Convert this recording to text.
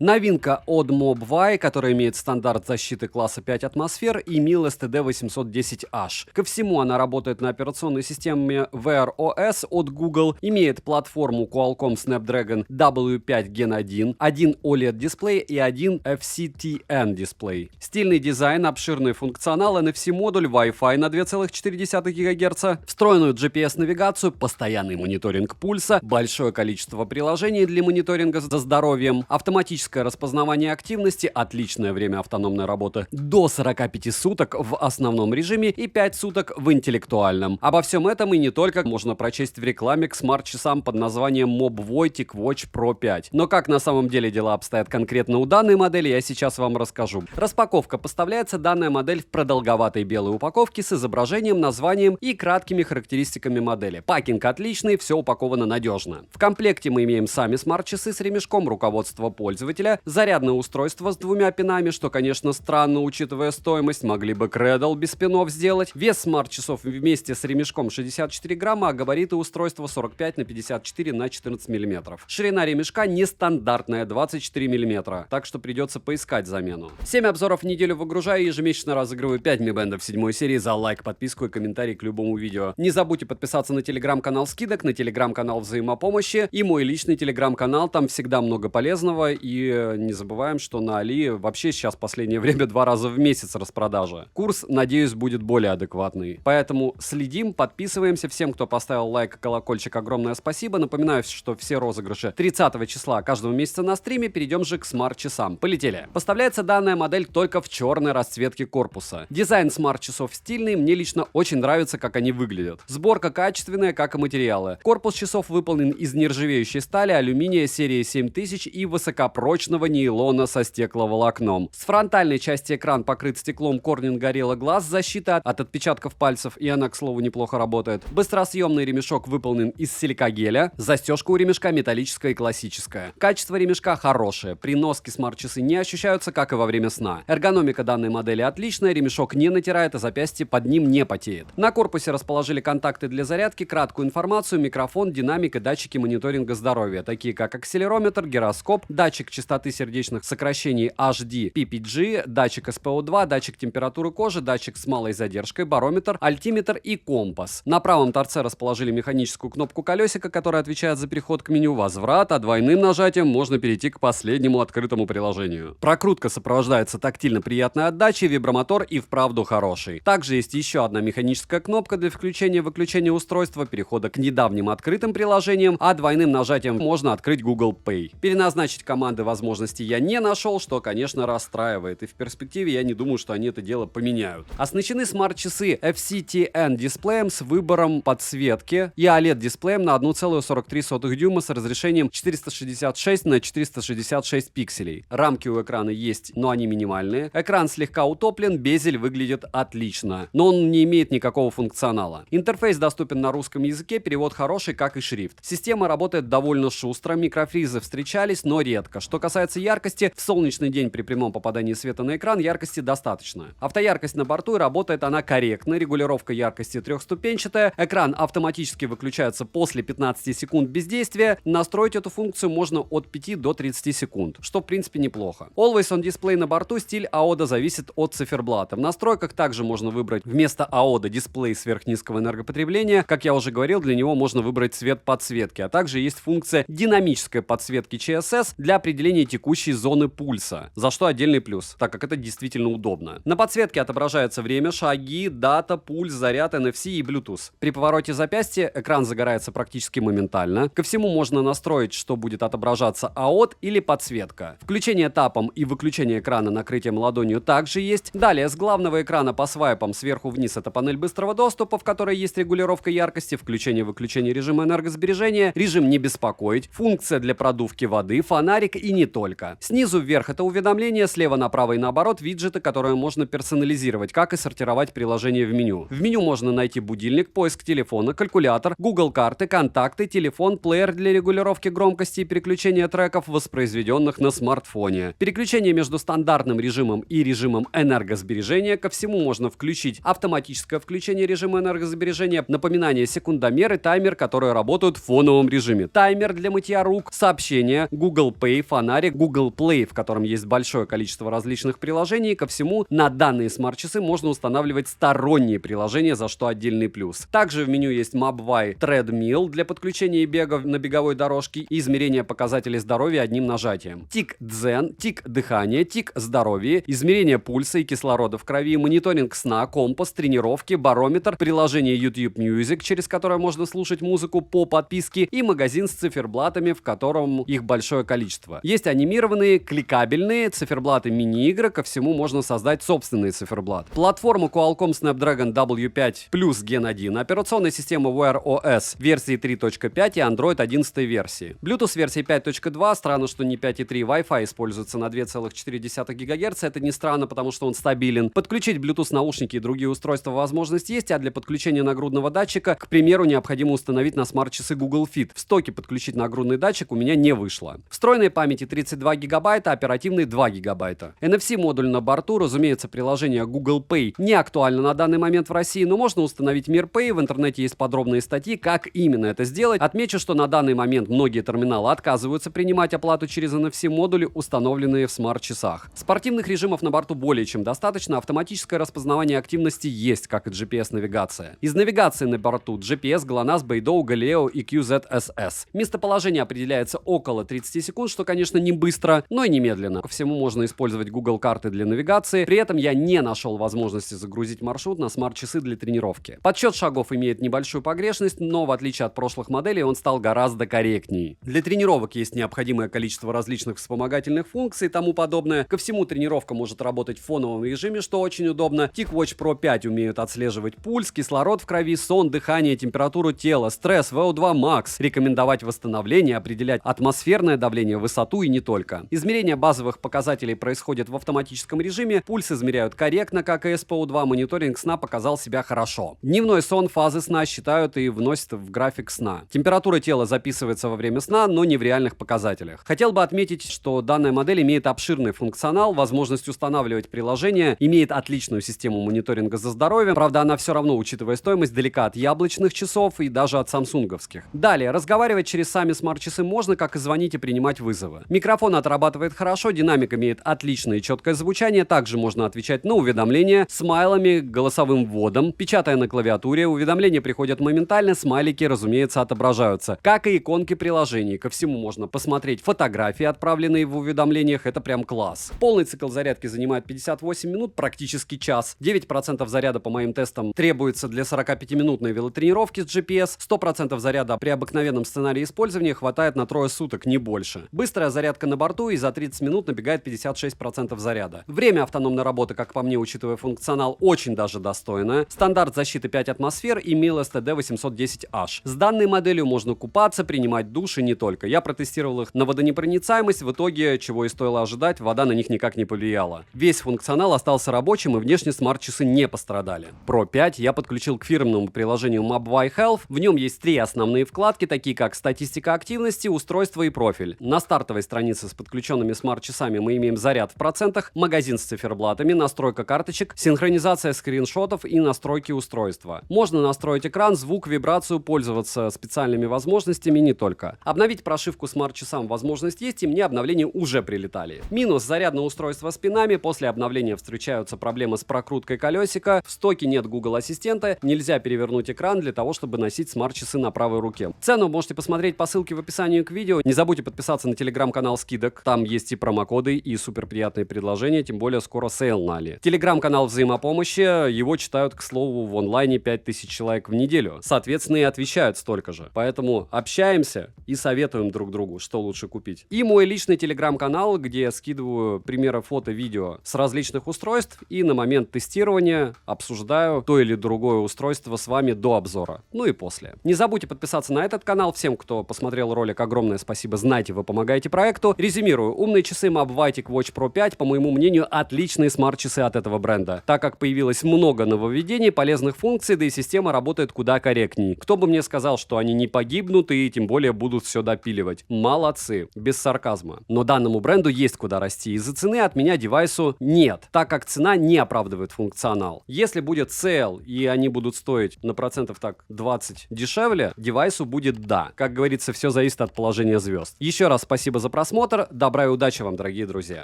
Новинка от Mobvai, которая имеет стандарт защиты класса 5 атмосфер и MIL STD 810H. Ко всему она работает на операционной системе Wear OS от Google, имеет платформу Qualcomm Snapdragon W5 Gen 1, один OLED-дисплей и один FCTN-дисплей. Стильный дизайн, обширный функционал, NFC-модуль, Wi-Fi на 2,4 ГГц, встроенную GPS-навигацию, постоянный мониторинг пульса, большое количество приложений для мониторинга за здоровьем, автоматическое распознавание активности, отличное время автономной работы до 45 суток в основном режиме и 5 суток в интеллектуальном. Обо всем этом и не только можно прочесть в рекламе к смарт-часам под названием Mobvai TicWatch Pro 5. Но как на самом деле дела обстоят конкретно у данной модели, я сейчас вам расскажу. Распаковка. Поставляется данная модель в продолговатой белой упаковке с изображением, названием и краткими характеристиками модели. Пакинг отличный, все упаковано надежно. В комплекте мы имеем сами смарт-часы с ремешком, руководство пользователя, зарядное устройство с двумя пинами, что, конечно, странно, учитывая стоимость, могли бы Cradle без пинов сделать. Вес смарт-часов вместе с ремешком 64 грамма, а габариты устройства 45 на 54 на 14 мм. Ширина ремешка нестандартная, 24 мм, так что придется поискать замену. 7 обзоров в неделю выгружаю, ежемесячно разыгрываю 5 Mi Band в 7 серии за лайк, подписку и комментарий к любому видео. Не забудьте подписаться на телеграм-канал скидок, на телеграм-канал взаимопомощи и мой личный телеграм-канал, там всегда много полезного, и не забываем, что на Али вообще сейчас в последнее время 2 раза в месяц распродажа. Курс, надеюсь, будет более адекватный. Поэтому следим, подписываемся. Всем, кто поставил лайк, колокольчик, огромное спасибо. Напоминаю, что все розыгрыши 30 числа каждого месяца на стриме. Перейдем же к смарт-часам. Полетели. Поставляется данная модель только в черной расцветке корпуса. Дизайн смарт-часов стильный, мне лично очень нравится, как они выглядят. Сборка качественная, как и материалы. Корпус часов выполнен из нержавеющей стали, алюминия серии 7000 и высокопрочного нейлона со стекловолокном. С фронтальной части экран покрыт стеклом Corning Gorilla Glass, защита от отпечатков пальцев, и она, к слову, неплохо работает. Быстросъемный ремешок выполнен из силикагеля, застежка у ремешка металлическая и классическая. Качество ремешка хорошее, при носке смарт-часы не ощущаются, как и во время сна. Эргономика данной модели отличная, ремешок не натирает, а запястье под ним не потеет. На корпусе расположили контакты для зарядки, краткую информацию, микрофон, динамик и датчики мониторинга здоровья, такие как акселерометр, гироскоп, датчик частоты сердечных сокращений HD PPG, датчик SPO2, датчик температуры кожи, датчик с малой задержкой, барометр, альтиметр и компас. На правом торце расположили механическую кнопку колесика, которая отвечает за переход к меню возврата, а двойным нажатием можно перейти к последнему открытому приложению. Прокрутка сопровождается тактильно приятной отдачей, вибромотор и вправду хороший. Также есть еще одна механическая кнопка для включения-выключения устройства, перехода к недавним открытым приложениям, а двойным нажатием можно открыть Google Pay. Переназначить команды возможностей я не нашел, что, конечно, расстраивает, и в перспективе я не думаю, что они это дело поменяют. Оснащены смарт-часы FCTN дисплеем с выбором подсветки и OLED-дисплеем на 1,43 дюйма с разрешением 466 на 466 пикселей. Рамки у экрана есть, но они минимальные. Экран слегка утоплен, безель выглядит отлично, но он не имеет никакого функционала. Интерфейс доступен на русском языке, перевод хороший, как и шрифт. Система работает довольно шустро, микрофризы встречались, но редко. Что касается яркости, в солнечный день при прямом попадании света на экран яркости достаточно. Автояркость на борту, и работает она корректно, регулировка яркости трехступенчатая, экран автоматически выключается после 15 секунд бездействия, настроить эту функцию можно от 5 до 30 секунд, что в принципе неплохо. Always on Display на борту, стиль AODA зависит от циферблата. В настройках также можно выбрать вместо AODA дисплей сверхнизкого энергопотребления, как я уже говорил, для него можно выбрать цвет подсветки, а также есть функция динамической подсветки CSS для определения текущей зоны пульса, за что отдельный плюс, так как это действительно удобно. На подсветке отображается время, шаги, дата, пульс, заряд, NFC и Bluetooth. При повороте запястья экран загорается практически моментально. Ко всему можно настроить, что будет отображаться AOD или подсветка. Включение тапом и выключение экрана накрытием ладонью также есть. Далее с главного экрана по свайпам сверху вниз это панель быстрого доступа, в которой есть регулировка яркости, включение-выключение режима энергосбережения, режим не беспокоить, функция для продувки воды, фонарик и не только. Снизу вверх это уведомления, слева направо и наоборот виджеты, которые можно персонализировать, как и сортировать приложения в меню. В меню можно найти будильник, поиск телефона, калькулятор, Google карты, контакты, телефон, плеер для регулировки громкости и переключения треков, воспроизведенных на смартфоне. Переключение между стандартным режимом и режимом энергосбережения. Ко всему можно включить автоматическое включение режима энергосбережения, напоминание, секундомер и таймер, которые работают в фоновом режиме. Таймер для мытья рук, сообщения, Google Pay, фонарик сценарий, Google Play, в котором есть большое количество различных приложений. Ко всему, на данные смарт-часы можно устанавливать сторонние приложения, за что отдельный плюс. Также в меню есть Mobvai Treadmill для подключения и бега на беговой дорожке и измерения показателей здоровья одним нажатием. Тик Дзен, тик дыхания, тик здоровья, измерение пульса и кислорода в крови, мониторинг сна, компас, тренировки, барометр, приложение YouTube Music, через которое можно слушать музыку по подписке, и магазин с циферблатами, в котором их большое количество. Есть анимированные, кликабельные циферблаты мини-игры, ко всему можно создать собственный циферблат. Платформа Qualcomm Snapdragon W5 Plus Gen 1, операционная система Wear OS версии 3.5 и Android 11 версии. Bluetooth версии 5.2, странно, что не 5.3, Wi-Fi используется на 2,4 ГГц, это не странно, потому что он стабилен. Подключить Bluetooth наушники и другие устройства возможность есть, а для подключения нагрудного датчика, к примеру, необходимо установить на смарт-часы Google Fit. В стоке подключить нагрудный датчик у меня не вышло. Встроенной памяти 32 гигабайта, оперативной 2 гигабайта. NFC-модуль на борту, разумеется, приложение Google Pay не актуально на данный момент в России, но можно установить Mir Pay, в интернете есть подробные статьи, как именно это сделать. Отмечу, что на данный момент многие терминалы отказываются принимать оплату через NFC-модули, установленные в смарт-часах. Спортивных режимов на борту более чем достаточно, автоматическое распознавание активности есть, как и GPS-навигация. Из навигации на борту GPS, GLONASS, Beidou, Galileo и QZSS. Местоположение определяется около 30 секунд, что, конечно, не быстро, но и немедленно. Ко всему можно использовать Google карты для навигации. При этом я не нашел возможности загрузить маршрут на смарт-часы для тренировки. Подсчет шагов имеет небольшую погрешность, но в отличие от прошлых моделей он стал гораздо корректнее. Для тренировок есть необходимое количество различных вспомогательных функций и тому подобное. Ко всему тренировка может работать в фоновом режиме, что очень удобно. TicWatch Pro 5 умеют отслеживать пульс, кислород в крови, сон, дыхание, температуру тела, стресс, VO2 Max, рекомендовать восстановление, определять атмосферное давление, высоту и не только. Измерение базовых показателей происходит в автоматическом режиме, пульс измеряют корректно, как и SPO2, мониторинг сна показал себя хорошо. Дневной сон, фазы сна считают и вносят в график сна. Температура тела записывается во время сна, но не в реальных показателях. Хотел бы отметить, что данная модель имеет обширный функционал, возможность устанавливать приложения, имеет отличную систему мониторинга за здоровьем, правда она все равно, учитывая стоимость, далека от яблочных часов и даже от самсунговских. Далее, разговаривать через сами смарт-часы можно, как и звонить и принимать вызовы. Микрофон отрабатывает хорошо, динамик имеет отличное и четкое звучание, также можно отвечать на уведомления смайлами, голосовым вводом, печатая на клавиатуре, уведомления приходят моментально, смайлики, разумеется, отображаются, как и иконки приложений. Ко всему можно посмотреть фотографии, отправленные в уведомлениях, это прям класс. Полный цикл зарядки занимает 58 минут, практически час. 9% заряда по моим тестам требуется для 45-минутной велотренировки с GPS, 100% заряда при обыкновенном сценарии использования хватает на 3 суток, не больше. Быстрая зарядка на борту и за 30 минут набегает 56% заряда. Время автономной работы, как по мне, учитывая функционал, очень даже достойное. Стандарт защиты 5 атмосфер и MIL STD 810H. С данной моделью можно купаться, принимать душ и не только. Я протестировал их на водонепроницаемость, в итоге, чего и стоило ожидать, вода на них никак не повлияла. Весь функционал остался рабочим и внешне смарт-часы не пострадали. Pro 5 я подключил к фирменному приложению Mobvai Health. В нем есть 3 основные вкладки, такие как статистика активности, устройство и профиль. На стартовой странице с подключенными смарт-часами мы имеем заряд в процентах, магазин с циферблатами, настройка карточек, синхронизация скриншотов и настройки устройства. Можно настроить экран, звук, вибрацию, пользоваться специальными возможностями, не только. Обновить прошивку смарт-часам возможность есть, и мне обновления уже прилетали. Минус: зарядное устройство с пинами, после обновления встречаются проблемы с прокруткой колесика, в стоке нет Google Ассистента, нельзя перевернуть экран для того, чтобы носить смарт-часы на правой руке. Цену можете посмотреть по ссылке в описании к видео. Не забудьте подписаться на телеграм-канал скидок, там есть и промокоды, и супер приятные предложения, тем более скоро сейл на Али. Телеграм-канал взаимопомощи, его читают, к слову, в онлайне 5000 человек в неделю. Соответственно, и отвечают столько же. Поэтому общаемся и советуем друг другу, что лучше купить. И мой личный телеграм-канал, где я скидываю примеры фото, видео с различных устройств и на момент тестирования обсуждаю то или другое устройство с вами до обзора. Ну и после. Не забудьте подписаться на этот канал. Всем, кто посмотрел ролик, огромное спасибо. Знаете, вы помогаете проекту. Резюмирую. Умные часы Mobvai TicWatch Pro 5, по моему мнению, отличные смарт-часы от этого бренда, так как появилось много нововведений, полезных функций, да и система работает куда корректней. Кто бы мне сказал, что они не погибнут и тем более будут все допиливать. Молодцы. Без сарказма. Но данному бренду есть куда расти. Из-за цены от меня девайсу нет, так как цена не оправдывает функционал. Если будет сейл и они будут стоить на процентов так 20 дешевле, девайсу будет да. Как говорится, все зависит от положения звезд. Еще раз спасибо за просмотр. Добра и удачи вам, дорогие друзья.